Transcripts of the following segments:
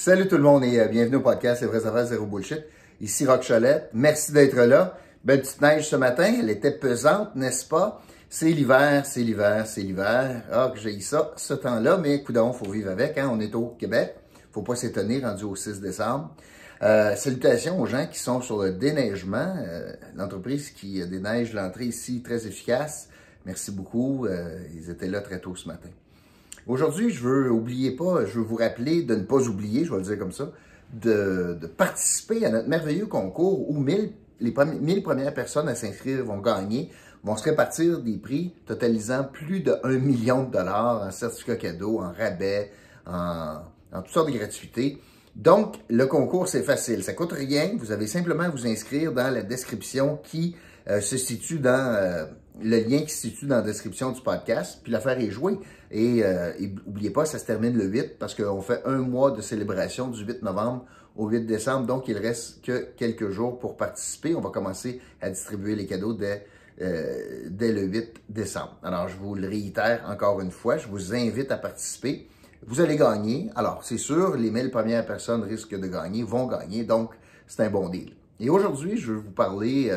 Salut tout le monde et bienvenue au podcast Les vraies affaires zéro bullshit. Ici Roch Cholette. Merci d'être là. Belle petite neige ce matin. Elle était pesante, n'est-ce pas? C'est l'hiver, c'est l'hiver, c'est l'hiver. Ah, que j'ai ça, ce temps-là, mais coudonc, faut vivre avec. Hein? On est au Québec. Faut pas s'étonner, rendu au 6 décembre. Salutations aux gens qui sont sur le déneigement. L'entreprise qui déneige l'entrée ici, très efficace. Merci beaucoup. Ils étaient là très tôt ce matin. Aujourd'hui, je veux vous rappeler de ne pas oublier, je vais le dire comme ça, de participer à notre merveilleux concours où les 1000 premières personnes à s'inscrire vont se répartir des prix totalisant plus de 1 million de dollars en certificats cadeaux, en rabais, en toutes sortes de gratuités. Donc, le concours, c'est facile. Ça coûte rien. Vous avez simplement à vous inscrire dans la description qui se situe dans le lien qui se situe dans la description du podcast. Puis l'affaire est jouée. Et n'oubliez pas, ça se termine le 8 parce qu'on fait un mois de célébration du 8 novembre au 8 décembre. Donc, il reste que quelques jours pour participer. On va commencer à distribuer les cadeaux dès le 8 décembre. Alors, je vous le réitère encore une fois. Je vous invite à participer. Vous allez gagner. Alors, c'est sûr, les 1000 premières personnes vont gagner. Donc, c'est un bon deal. Et aujourd'hui, je vais vous parler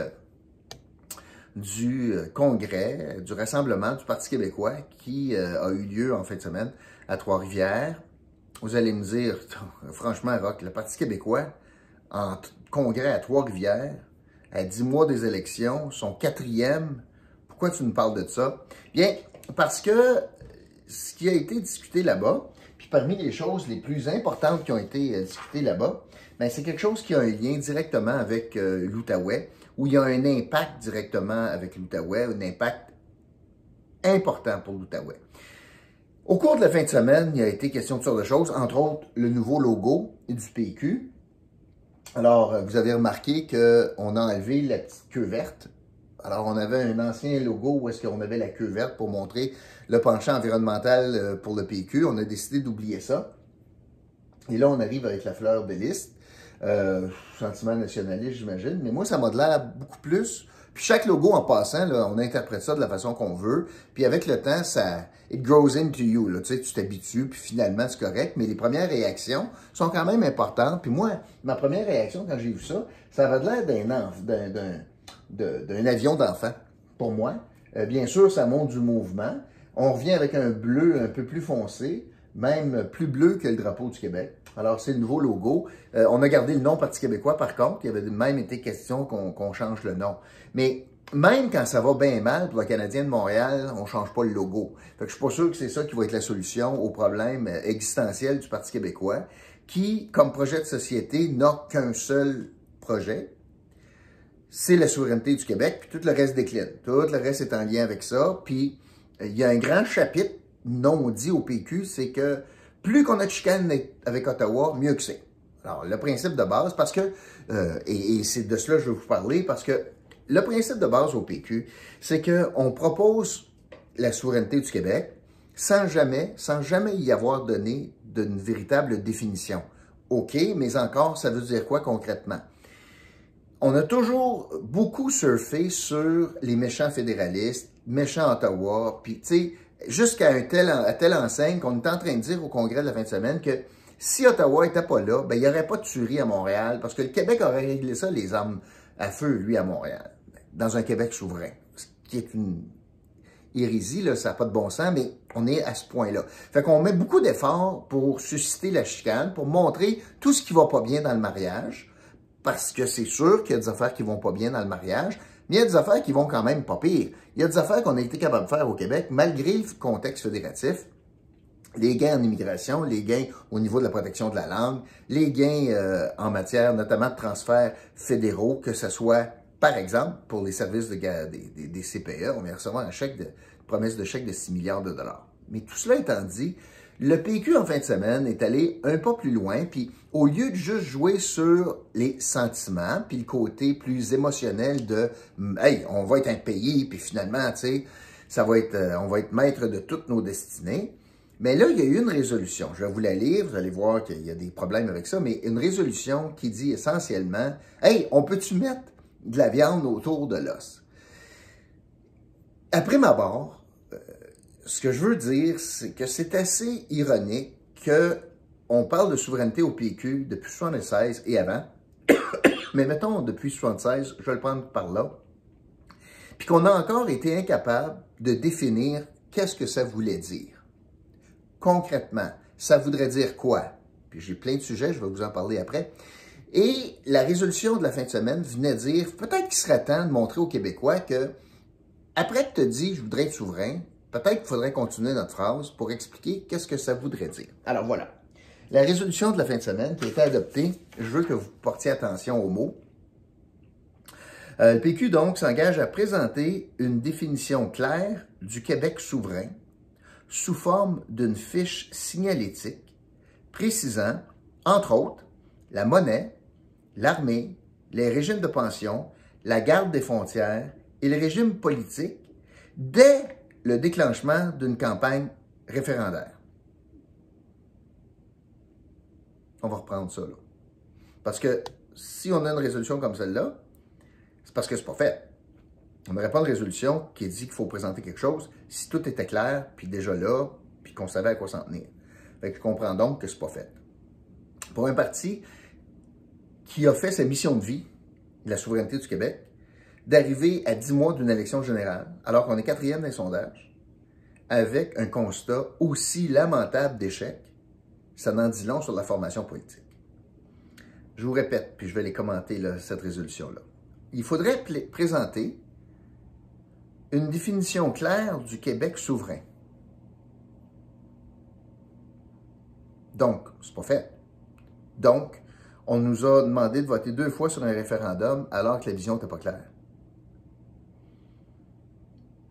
du congrès, du rassemblement du Parti québécois qui a eu lieu en fin de semaine à Trois-Rivières. Vous allez me dire, franchement, Roch, le Parti québécois en congrès à Trois-Rivières, à 10 mois des élections, son 4e, pourquoi tu nous parles de ça? Bien, parce que ce qui a été discuté là-bas, puis parmi les choses les plus importantes qui ont été discutées là-bas, ben, c'est quelque chose qui a un lien directement avec l'Outaouais, où il y a un impact directement avec l'Outaouais, un impact important pour l'Outaouais. Au cours de la fin de semaine, il a été question de toutes sortes de choses, entre autres le nouveau logo du PQ. Alors, vous avez remarqué qu'on a enlevé la petite queue verte. Alors, on avait un ancien logo où est-ce qu'on avait la queue verte pour montrer le penchant environnemental pour le PQ. On a décidé d'oublier ça. Et là, on arrive avec la fleur de lys. Sentiment nationaliste, j'imagine. Mais moi, ça m'a de l'air beaucoup plus. Puis chaque logo, en passant, là, on interprète ça de la façon qu'on veut. Puis avec le temps, it grows into you. Là. Tu sais, tu t'habitues, puis finalement, c'est correct. Mais les premières réactions sont quand même importantes. Puis moi, ma première réaction, quand j'ai vu ça, ça avait de l'air d'un avion d'enfant, pour moi. Bien sûr, ça montre du mouvement. On revient avec un bleu un peu plus foncé, même plus bleu que le drapeau du Québec. Alors, c'est le nouveau logo. On a gardé le nom Parti québécois, par contre. Il y avait même été question qu'on change le nom. Mais même quand ça va bien mal pour le Canadien de Montréal, on ne change pas le logo. Fait que je suis pas sûr que c'est ça qui va être la solution au problème existentiel du Parti québécois, qui, comme projet de société, n'a qu'un seul projet. C'est la souveraineté du Québec, puis tout le reste décline. Tout le reste est en lien avec ça. Puis, il y a un grand chapitre non dit au PQ, c'est que plus qu'on a de chicane avec Ottawa, mieux que c'est. Alors, le principe de base, parce que, et c'est de cela que je vais vous parler, parce que le principe de base au PQ, c'est qu'on propose la souveraineté du Québec sans jamais y avoir donné d'une véritable définition. OK, mais encore, ça veut dire quoi concrètement? On a toujours beaucoup surfé sur les méchants fédéralistes, méchants Ottawa, puis tu sais, jusqu'à telle enseigne qu'on est en train de dire au congrès de la fin de semaine que si Ottawa n'était pas là, ben il n'y aurait pas de tuerie à Montréal, parce que le Québec aurait réglé ça, les armes à feu, lui, à Montréal, dans un Québec souverain, ce qui est une hérésie, là, ça n'a pas de bon sens, mais on est à ce point-là. Fait qu'on met beaucoup d'efforts pour susciter la chicane, pour montrer tout ce qui va pas bien dans le mariage, parce que c'est sûr qu'il y a des affaires qui vont pas bien dans le mariage, mais il y a des affaires qui vont quand même pas pire. Il y a des affaires qu'on a été capable de faire au Québec, malgré le contexte fédératif. Les gains en immigration, les gains au niveau de la protection de la langue, les gains en matière notamment de transferts fédéraux, que ce soit, par exemple, pour les services des CPE, on vient recevoir une promesse de chèque de 6 milliards de dollars. Mais tout cela étant dit, le PQ, en fin de semaine, est allé un pas plus loin, puis au lieu de juste jouer sur les sentiments, puis le côté plus émotionnel de « Hey, on va être un pays, puis finalement, tu sais, on va être maître de toutes nos destinées », mais là, il y a eu une résolution. Je vais vous la lire, vous allez voir qu'il y a des problèmes avec ça, mais une résolution qui dit essentiellement « Hey, on peut-tu mettre de la viande autour de l'os? » Après ma barre, ce que je veux dire, c'est que c'est assez ironique on parle de souveraineté au PQ depuis 1976 et avant, mais mettons depuis 1976, je vais le prendre par là, puis qu'on a encore été incapable de définir qu'est-ce que ça voulait dire. Concrètement, ça voudrait dire quoi? Puis j'ai plein de sujets, je vais vous en parler après. Et la résolution de la fin de semaine venait dire, peut-être qu'il serait temps de montrer aux Québécois que, après que tu as dit « je voudrais être souverain », peut-être qu'il faudrait continuer notre phrase pour expliquer qu'est-ce que ça voudrait dire. Alors voilà, la résolution de la fin de semaine qui a été adoptée, je veux que vous portiez attention aux mots. Le PQ, donc, s'engage à présenter une définition claire du Québec souverain sous forme d'une fiche signalétique précisant, entre autres, la monnaie, l'armée, les régimes de pension, la garde des frontières et le régime politique dès le déclenchement d'une campagne référendaire. On va reprendre ça, là. Parce que si on a une résolution comme celle-là, c'est parce que c'est pas fait. On n'aurait pas de résolution qui dit qu'il faut présenter quelque chose si tout était clair, puis déjà là, puis qu'on savait à quoi s'en tenir. Fait que je comprends donc que c'est pas fait. Pour un parti qui a fait sa mission de vie, la souveraineté du Québec, d'arriver à 10 mois d'une élection générale, alors qu'on est 4e dans les sondages, avec un constat aussi lamentable d'échec, ça n'en dit long sur la formation politique. Je vous répète, puis je vais les commenter, là, cette résolution-là. Il faudrait présenter une définition claire du Québec souverain. Donc, c'est pas fait. Donc, on nous a demandé de voter 2 fois sur un référendum alors que la vision n'était pas claire.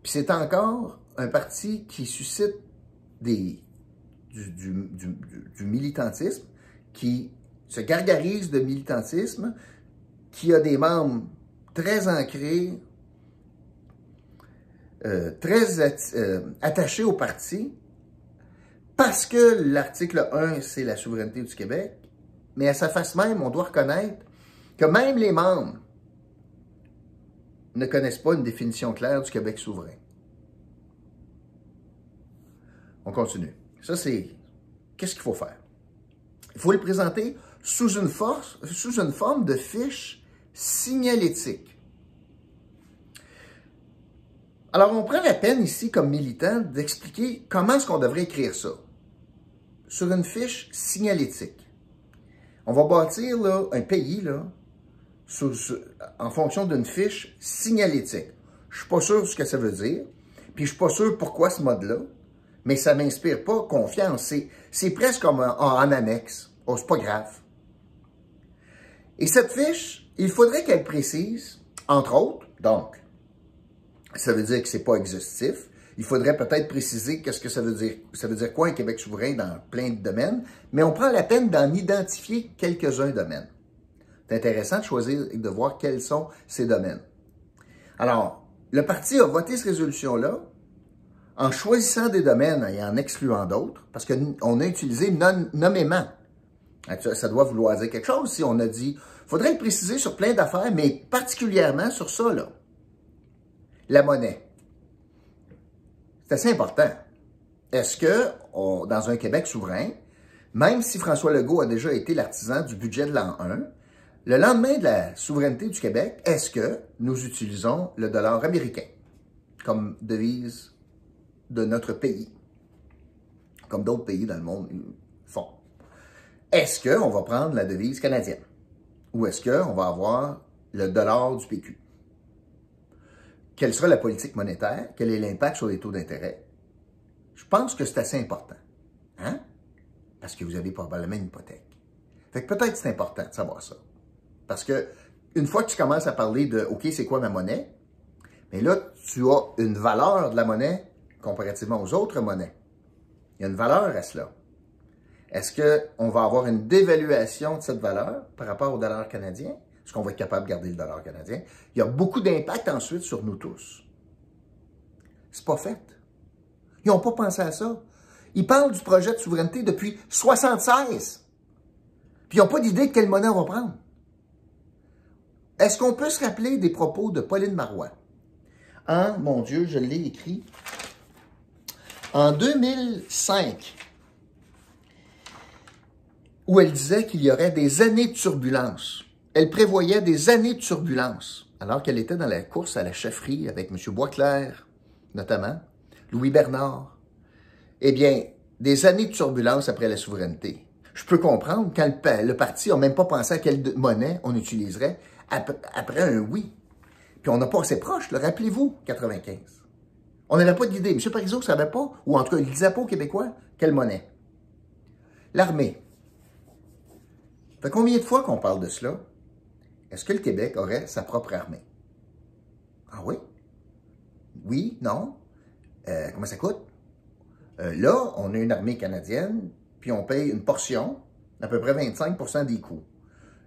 Puis c'est encore un parti qui suscite du militantisme, qui se gargarise de militantisme, qui a des membres très ancrés, très attachés au parti, parce que l'article 1, c'est la souveraineté du Québec, mais à sa face même, on doit reconnaître que même les membres ne connaissent pas une définition claire du Québec souverain. On continue. Ça, c'est... Qu'est-ce qu'il faut faire? Il faut le présenter sous une forme de fiche signalétique. Alors, on prend la peine ici, comme militant, d'expliquer comment est-ce qu'on devrait écrire ça. Sur une fiche signalétique. On va bâtir là, un pays là, en fonction d'une fiche signalétique. Je ne suis pas sûr de ce que ça veut dire, puis je ne suis pas sûr pourquoi ce mode-là, mais ça ne m'inspire pas confiance. C'est presque comme en annexe. Oh, c'est pas grave. Et cette fiche, il faudrait qu'elle précise, entre autres, donc, ça veut dire que c'est pas exhaustif. Il faudrait peut-être préciser qu'est-ce que ça veut dire. Ça veut dire quoi un Québec souverain dans plein de domaines, mais on prend la peine d'en identifier quelques-uns domaines. C'est intéressant de choisir et de voir quels sont ces domaines. Alors, le parti a voté cette résolution-là en choisissant des domaines et en excluant d'autres, parce qu'on a utilisé nommément. Ça doit vouloir dire quelque chose si on a dit, il faudrait le préciser sur plein d'affaires, mais particulièrement sur ça, là. La monnaie. C'est assez important. Est-ce que, dans un Québec souverain, même si François Legault a déjà été l'artisan du budget de l'an 1, le lendemain de la souveraineté du Québec, est-ce que nous utilisons le dollar américain comme devise de notre pays, comme d'autres pays dans le monde font? Est-ce qu'on va prendre la devise canadienne? Ou est-ce qu'on va avoir le dollar du PQ? Quelle sera la politique monétaire? Quel est l'impact sur les taux d'intérêt? Je pense que c'est assez important. Hein? Parce que vous avez probablement une hypothèque. Fait que peut-être c'est important de savoir ça. Parce que une fois que tu commences à parler de « OK, c'est quoi ma monnaie? » Mais là, tu as une valeur de la monnaie comparativement aux autres monnaies. Il y a une valeur à cela. Est-ce qu'on va avoir une dévaluation de cette valeur par rapport au dollar canadien? Est-ce qu'on va être capable de garder le dollar canadien? Il y a beaucoup d'impact ensuite sur nous tous. C'est pas fait. Ils n'ont pas pensé à ça. Ils parlent du projet de souveraineté depuis 1976. Puis ils n'ont pas d'idée de quelle monnaie on va prendre. Est-ce qu'on peut se rappeler des propos de Pauline Marois? Mon Dieu, je l'ai écrit. En 2005, où elle disait qu'il y aurait des années de turbulence. Elle prévoyait des années de turbulence, alors qu'elle était dans la course à la chefferie avec M. Boisclair, notamment, Louis Bernard. Eh bien, des années de turbulence après la souveraineté. Je peux comprendre quand le parti n'a même pas pensé à quelle monnaie on utiliserait après un oui. Puis on n'a pas assez proche, rappelez-vous, 95. On n'avait pas d'idée. M. Parizeau ne savait pas, ou en tout cas, il ne disait pas aux Québécois, quelle monnaie. L'armée. Ça fait combien de fois qu'on parle de cela? Est-ce que le Québec aurait sa propre armée? Ah oui? Oui? Non? Comment ça coûte? Là, on a une armée canadienne, puis on paye une portion, à peu près 25% des coûts.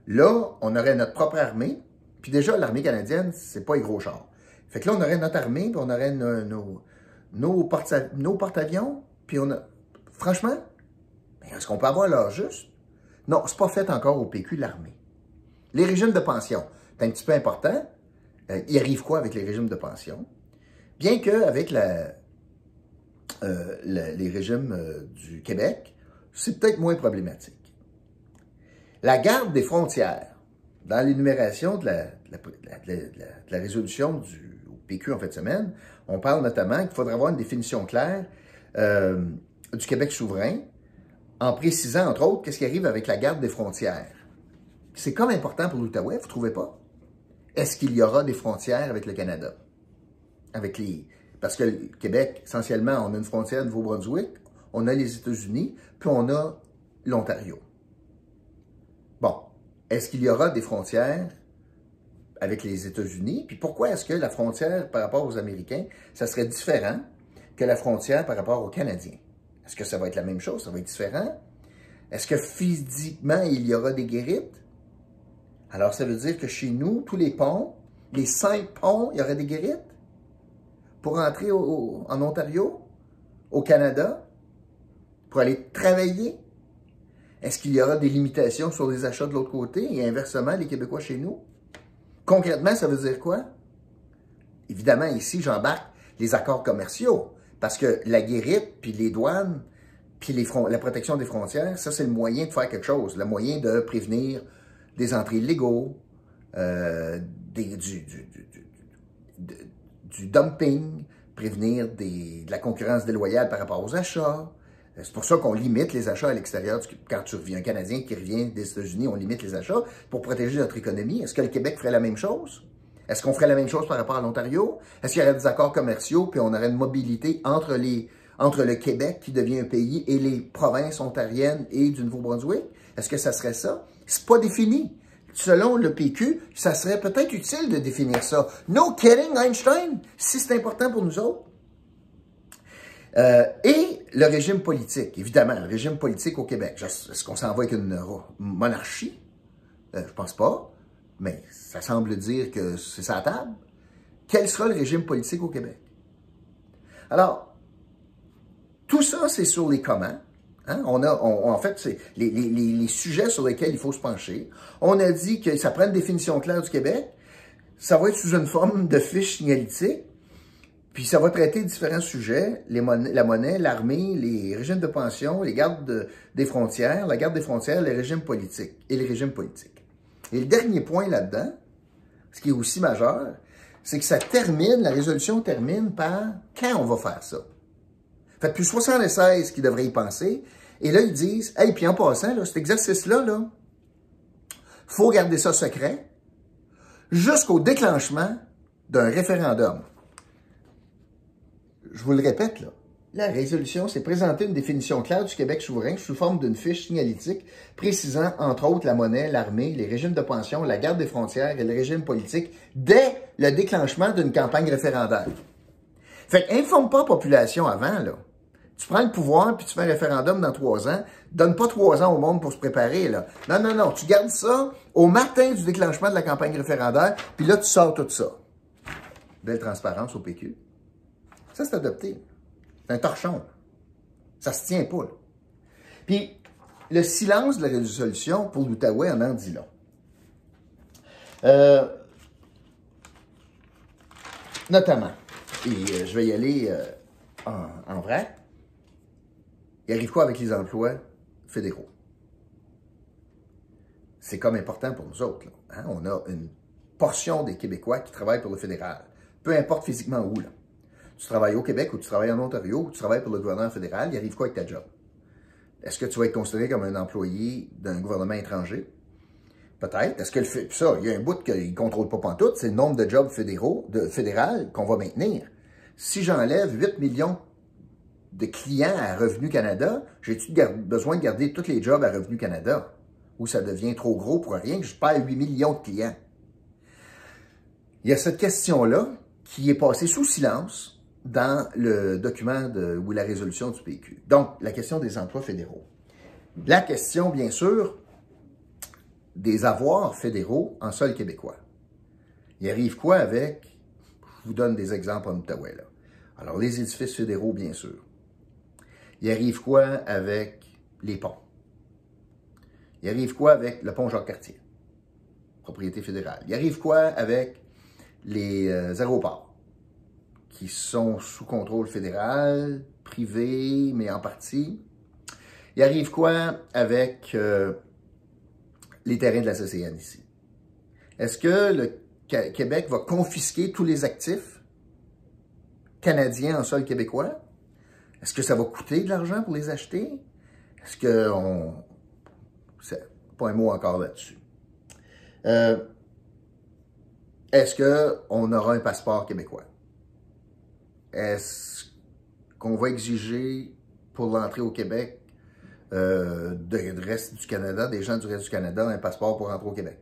Là, on aurait notre propre armée, puis déjà, l'armée canadienne, c'est pas les gros chars. Fait que là, on aurait notre armée, puis on aurait nos porte-avions, puis on a... Franchement, est-ce qu'on peut avoir l'heure juste? Non, c'est pas fait encore au PQ, l'armée. Les régimes de pension, c'est un petit peu important. Il arrive quoi avec les régimes de pension? Bien qu'avec les régimes du Québec, c'est peut-être moins problématique. La garde des frontières, dans l'énumération de la résolution du PQ en fin de semaine, on parle notamment qu'il faudra avoir une définition claire du Québec souverain, en précisant, entre autres, qu'est-ce qui arrive avec la garde des frontières. C'est comme important pour l'Outaouais, vous ne trouvez pas? Est-ce qu'il y aura des frontières avec le Canada? Parce que le Québec, essentiellement, on a une frontière de Nouveau-Brunswick, on a les États-Unis, puis on a l'Ontario. Bon, est-ce qu'il y aura des frontières avec les États-Unis? Puis pourquoi est-ce que la frontière par rapport aux Américains, ça serait différent que la frontière par rapport aux Canadiens? Est-ce que ça va être la même chose? Ça va être différent? Est-ce que physiquement, il y aura des guérites? Alors, ça veut dire que chez nous, tous les ponts, les 5 ponts, il y aurait des guérites pour entrer en Ontario, au Canada, pour aller travailler? Est-ce qu'il y aura des limitations sur les achats de l'autre côté et inversement, les Québécois chez nous? Concrètement, ça veut dire quoi? Évidemment, ici, j'embarque les accords commerciaux. Parce que la guérite, puis les douanes, puis la protection des frontières, ça, c'est le moyen de faire quelque chose. Le moyen de prévenir des entrées illégaux, du dumping, prévenir de la concurrence déloyale par rapport aux achats. C'est pour ça qu'on limite les achats à l'extérieur. Quand tu reviens, un Canadien qui revient des États-Unis, on limite les achats pour protéger notre économie. Est-ce que le Québec ferait la même chose? Est-ce qu'on ferait la même chose par rapport à l'Ontario? Est-ce qu'il y aurait des accords commerciaux puis on aurait une mobilité entre le Québec qui devient un pays et les provinces ontariennes et du Nouveau-Brunswick? Est-ce que ça serait ça? C'est pas défini. Selon le PQ, ça serait peut-être utile de définir ça. No kidding, Einstein, si c'est important pour nous autres. Et le régime politique, évidemment, le régime politique au Québec. Est-ce qu'on s'en va avec une monarchie? Je pense pas. Mais ça semble dire que c'est ça à table. Quel sera le régime politique au Québec? Alors, tout ça, c'est sur les comment. Hein? En fait, c'est les sujets sur lesquels il faut se pencher. On a dit que ça prend une définition claire du Québec. Ça va être sous une forme de fiche signalétique. Puis ça va traiter différents sujets, la monnaie, l'armée, les régimes de pension, les gardes des frontières, la garde des frontières, les régimes politiques et les régimes politiques. Et le dernier point là-dedans, ce qui est aussi majeur, c'est que la résolution termine par quand on va faire ça. Fait depuis 76 qui devraient y penser, et là ils disent, hey, puis en passant, là, cet exercice-là, faut garder ça secret jusqu'au déclenchement d'un référendum. Je vous le répète, là. La résolution, c'est présenter une définition claire du Québec souverain sous forme d'une fiche signalétique précisant, entre autres, la monnaie, l'armée, les régimes de pension, la garde des frontières et le régime politique dès le déclenchement d'une campagne référendaire. Fait qu'informe pas la population avant, là. Tu prends le pouvoir, puis tu fais un référendum dans 3 ans. Donne pas 3 ans au monde pour se préparer, là. Non, non, non. Tu gardes ça au matin du déclenchement de la campagne référendaire, puis là, tu sors tout ça. Belle transparence au PQ. Ça, c'est adopté. C'est un torchon. Ça se tient pas, là. Puis, le silence de la résolution pour l'Outaouais en dit long. Notamment, et je vais y aller en vrai, il arrive quoi avec les emplois fédéraux? c'est comme important pour nous autres. Là, hein? On a une portion des Québécois qui travaillent pour le fédéral. Peu importe physiquement où. Là. Tu travailles au Québec ou tu travailles en Ontario ou tu travailles pour le gouvernement fédéral, il arrive quoi avec ta job? Est-ce que tu vas être considéré comme un employé d'un gouvernement étranger? Peut-être. Est-ce que ça, il y a un bout qu'il ne contrôle pas pantoute, c'est le nombre de jobs fédéral qu'on va maintenir. Si j'enlève 8 millions de clients à Revenu Canada, j'ai-tu besoin de garder tous les jobs à Revenu Canada? Ou ça devient trop gros pour rien que je perds 8 millions de clients? Il y a cette question-là qui est passée sous silence dans le document ou la résolution du PQ. Donc, la question des emplois fédéraux. La question, bien sûr, des avoirs fédéraux en sol québécois. Il arrive quoi avec, je vous donne des exemples en Outaouais, là. Alors, les édifices fédéraux, bien sûr. Il arrive quoi avec les ponts? Il arrive quoi avec le pont Jacques-Cartier? Propriété fédérale. Il arrive quoi avec les aéroports, qui sont sous contrôle fédéral, privé, mais en partie? Il arrive quoi avec les terrains de la CCN ici? Est-ce que le Québec va confisquer tous les actifs canadiens en sol québécois? Est-ce que ça va coûter de l'argent pour les acheter? Est-ce que c'est pas un mot encore là-dessus. Est-ce qu'on aura un passeport québécois? Est-ce qu'on va exiger pour l'entrée au Québec du reste du Canada, des gens du reste du Canada, un passeport pour rentrer au Québec?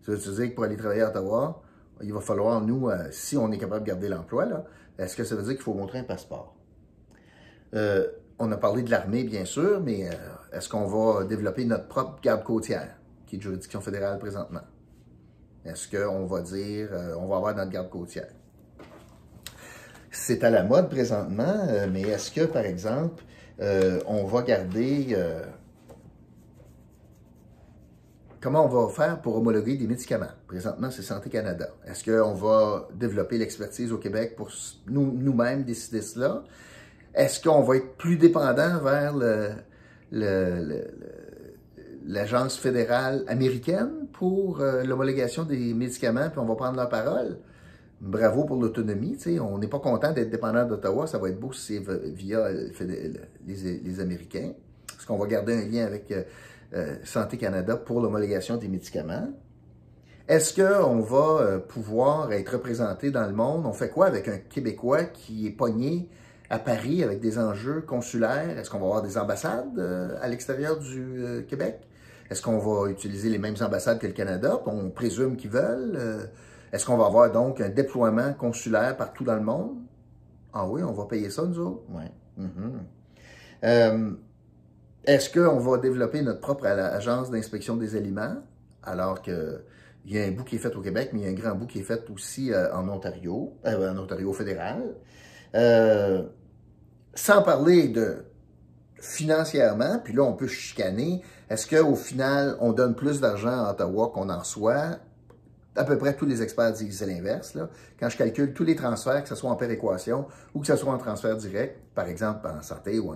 Ça veut dire que pour aller travailler à Ottawa, il va falloir, nous, si on est capable de garder l'emploi, là, est-ce que ça veut dire qu'il faut montrer un passeport? On a parlé de l'armée, bien sûr, mais est-ce qu'on va développer notre propre garde côtière, qui est de juridiction fédérale présentement? Est-ce qu'on va dire, on va avoir notre garde côtière? C'est à la mode présentement, mais est-ce que, par exemple, on va garder... comment on va faire pour homologuer des médicaments? Présentement, c'est Santé Canada. Est-ce qu'on va développer l'expertise au Québec pour nous-mêmes décider cela? Est-ce qu'on va être plus dépendant vers l'agence fédérale américaine pour l'homologation des médicaments, puis on va prendre leur parole? Bravo pour l'autonomie, tu sais, on n'est pas content d'être dépendant d'Ottawa, ça va être beau si c'est via les Américains. Est-ce qu'on va garder un lien avec Santé Canada pour l'homologation des médicaments? Est-ce qu'on va pouvoir être représenté dans le monde? On fait quoi avec un Québécois qui est pogné à Paris avec des enjeux consulaires? Est-ce qu'on va avoir des ambassades à l'extérieur du Québec? Est-ce qu'on va utiliser les mêmes ambassades que le Canada? On présume qu'ils veulent. Est-ce qu'on va avoir donc un déploiement consulaire partout dans le monde? Ah oui, on va payer ça, nous autres? Oui. Est-ce qu'on va développer notre propre agence d'inspection des aliments? Alors qu'il y a un bout qui est fait au Québec, mais il y a un grand bout qui est fait aussi en Ontario fédéral. Sans parler de financièrement, puis là, on peut chicaner. Est-ce qu'au final, on donne plus d'argent à Ottawa qu'on en reçoit? À peu près tous les experts disent l'inverse. Quand je calcule tous les transferts, que ce soit en péréquation ou que ce soit en transfert direct, par exemple en santé, ou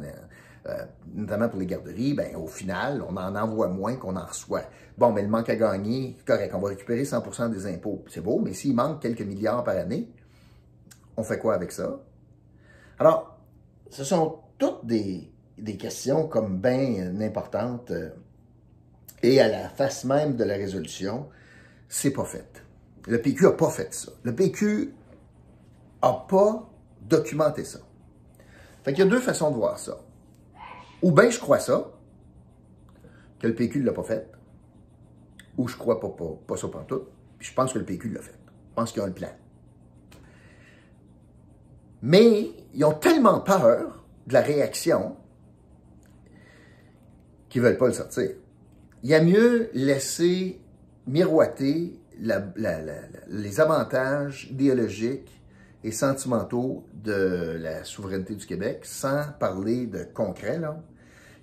notamment pour les garderies, ben, au final, on en envoie moins qu'on en reçoit. Bon, mais le manque à gagner, correct, on va récupérer 100% des impôts. C'est beau, mais s'il manque quelques milliards par année, on fait quoi avec ça? Alors, ce sont toutes des questions comme bien importantes et à la face même de la résolution, c'est pas fait. Le PQ n'a pas fait ça. Le PQ n'a pas documenté ça. Fait qu'il y a deux façons de voir ça. Ou bien je crois ça, que le PQ ne l'a pas fait, ou je crois pas ça pantoute, puis je pense que le PQ l'a fait. Je pense qu'ils ont le plan. Mais ils ont tellement peur de la réaction qu'ils ne veulent pas le sortir. Il y a mieux laisser miroiter les avantages idéologiques et sentimentaux de la souveraineté du Québec, sans parler de concret, là,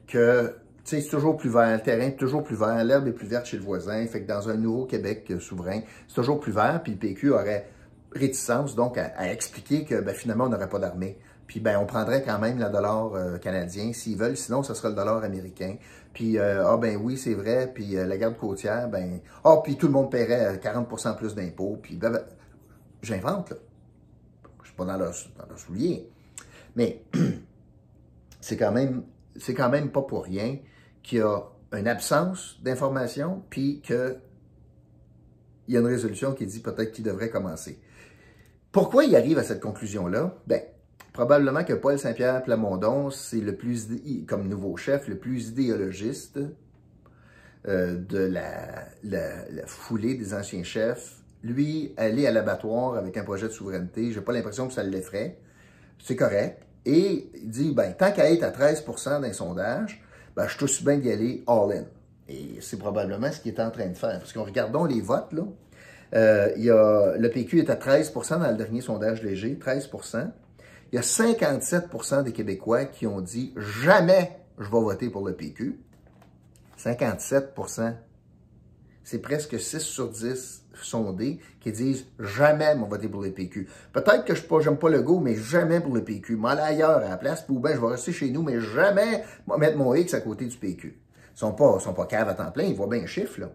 que c'est toujours plus vert, le terrain est toujours plus vert, l'herbe est plus verte chez le voisin, fait que dans un nouveau Québec souverain, c'est toujours plus vert, puis le PQ aurait réticence donc à expliquer que ben, finalement on n'aurait pas d'armée Puis, ben, on prendrait quand même le dollar canadien s'ils veulent. Sinon, ce sera le dollar américain. Puis, ben oui, c'est vrai. Puis, la garde côtière, ben, puis tout le monde paierait 40% plus d'impôts. Puis, ben, j'invente, là. Je suis pas dans leur soulier. Mais, c'est quand même pas pour rien qu'il y a une absence d'information, puis qu'il y a une résolution qui dit peut-être qu'il devrait commencer. Pourquoi il arrive à cette conclusion-là? Bien, probablement que Paul Saint-Pierre Plamondon, c'est le plus, comme nouveau chef, le plus idéologiste de la foulée des anciens chefs. Lui, aller à l'abattoir avec un projet de souveraineté, j'ai pas l'impression que ça l'effraie. C'est correct. Et il dit, ben, tant qu'à être à 13% d'un sondage, ben, je suis aussi bien d'y aller all-in. Et c'est probablement ce qu'il est en train de faire. Parce que regardons les votes, là. Le PQ est à 13% dans le dernier sondage léger, 13%. Il y a 57% des Québécois qui ont dit « Jamais je vais voter pour le PQ ». 57%. C'est presque 6 sur 10 sondés qui disent « Jamais je vais voter pour le PQ ». Peut-être que j'aime pas le go, mais jamais pour le PQ. Je vais aller ailleurs à la place, ou bien je vais rester chez nous, mais jamais je vais mettre mon X à côté du PQ. Ils sont pas caves à temps plein, ils voient bien un chiffre, là.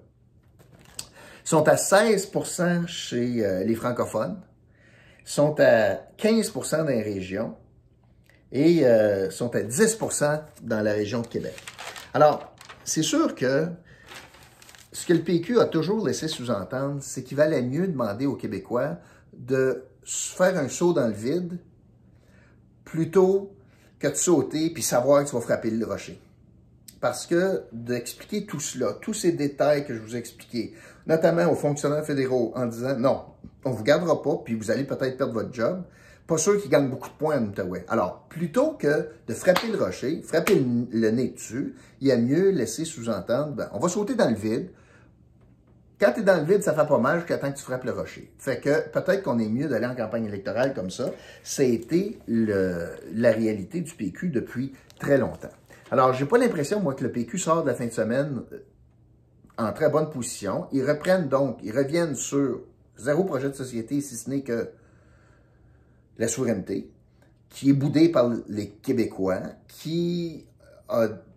Ils sont à 16% chez les francophones, sont à 15% dans les régions et sont à 10% dans la région de Québec. Alors, c'est sûr que ce que le PQ a toujours laissé sous-entendre, c'est qu'il valait mieux demander aux Québécois de faire un saut dans le vide plutôt que de sauter puis savoir que tu vas frapper le rocher. Parce que d'expliquer tout cela, tous ces détails que je vous ai expliqués, notamment aux fonctionnaires fédéraux, en disant non, on ne vous gardera pas, puis vous allez peut-être perdre votre job, pas sûr qu'ils gagnent beaucoup de points en Outaouais. Alors, plutôt que de frapper le rocher, frapper le nez dessus, il y a mieux laisser sous-entendre, ben, on va sauter dans le vide. Quand tu es dans le vide, ça fait pas mal jusqu'à temps que tu frappes le rocher. Fait que peut-être qu'on est mieux d'aller en campagne électorale comme ça. Ça a été la réalité du PQ depuis très longtemps. Alors, j'ai pas l'impression, moi, que le PQ sort de la fin de semaine en très bonne position. Ils reviennent sur zéro projet de société, si ce n'est que la souveraineté, qui est boudée par les Québécois,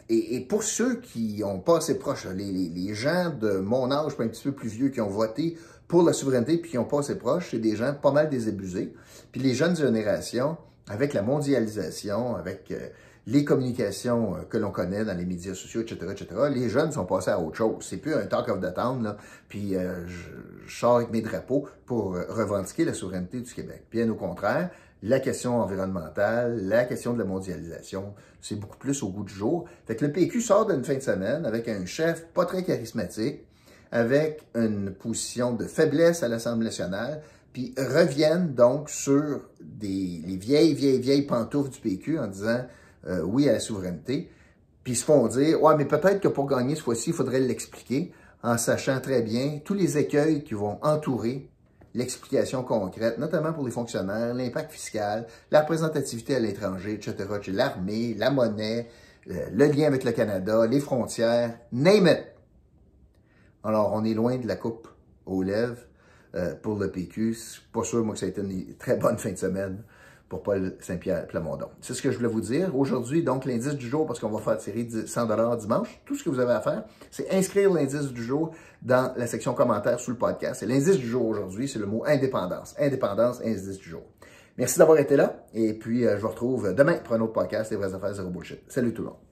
et pour ceux qui n'ont pas assez proche, les gens de mon âge, un petit peu plus vieux, qui ont voté pour la souveraineté puis qui n'ont pas assez proche, c'est des gens pas mal désabusés. Puis les jeunes générations, avec la mondialisation, avec les communications que l'on connaît dans les médias sociaux, etc., les jeunes sont passés à autre chose. C'est plus un talk of the town, là, puis je sors avec mes drapeaux pour revendiquer la souveraineté du Québec. Bien au contraire, la question environnementale, la question de la mondialisation, c'est beaucoup plus au goût du jour. Fait que le PQ sort d'une fin de semaine avec un chef pas très charismatique, avec une position de faiblesse à l'Assemblée nationale, puis reviennent donc sur les vieilles pantoufles du PQ en disant oui à la souveraineté, puis ils se font dire « Ouais, mais peut-être que pour gagner ce fois-ci, il faudrait l'expliquer », en sachant très bien tous les écueils qui vont entourer l'explication concrète, notamment pour les fonctionnaires, l'impact fiscal, la représentativité à l'étranger, etc., l'armée, la monnaie, le lien avec le Canada, les frontières, name it. Alors, on est loin de la coupe aux lèvres pour le PQ. C'est pas sûr, moi, que ça a été une très bonne fin de semaine pour Paul Saint-Pierre Plamondon. C'est ce que je voulais vous dire. Aujourd'hui, donc, l'indice du jour, parce qu'on va faire tirer 100 $ dimanche. Tout ce que vous avez à faire, c'est inscrire l'indice du jour dans la section commentaires sous le podcast. Et l'indice du jour aujourd'hui, c'est le mot indépendance. Indépendance, indice du jour. Merci d'avoir été là. Et puis, je vous retrouve demain pour un autre podcast, Les vraies affaires, zéro bullshit. Salut tout le monde.